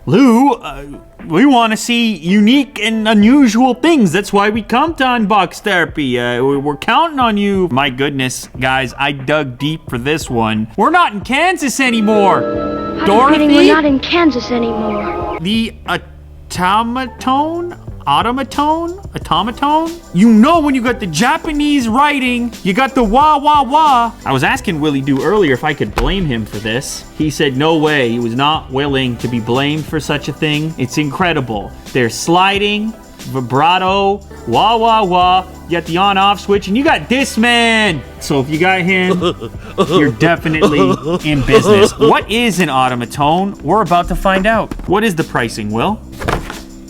Lou, we want to see unique and unusual things. That's why we come to Unbox Therapy. We're counting on you. My goodness, guys, I dug deep for this one. We're not in Kansas anymore. Dorothy? We're not in Kansas anymore. The automaton? You know when you got the Japanese writing, you got the wah wah wah. I was asking Willie Doo earlier if I could blame him for this. He said no way, he was not willing to be blamed for such a thing. It's incredible. They're sliding, vibrato, wah wah wah. You got the on off switch and you got this man. So if you got him, you're definitely in business. What is an automaton? We're about to find out. What is the pricing, Will?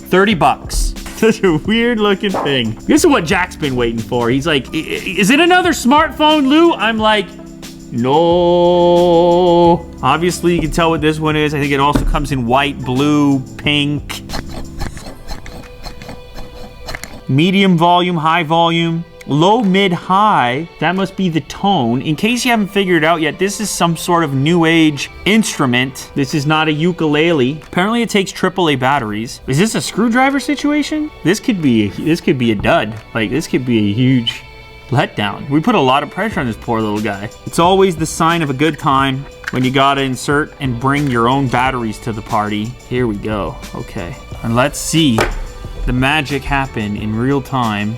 $30. Such a weird looking thing. This is what Jack's been waiting for. He's like, is it another smartphone, Lou? I'm like, no. Obviously, you can tell what this one is. I think it also comes in white, blue, pink. Medium volume, high volume. Low, mid, high. That must be the tone. In case you haven't figured it out yet, this is some sort of new age instrument. This is not a ukulele. Apparently it takes AAA batteries. Is this a screwdriver situation? This could be a dud. Like, this could be a huge letdown. We put a lot of pressure on this poor little guy. It's always the sign of a good time when you gotta insert and bring your own batteries to the party. Here we go. Okay. And let's see the magic happen in real time.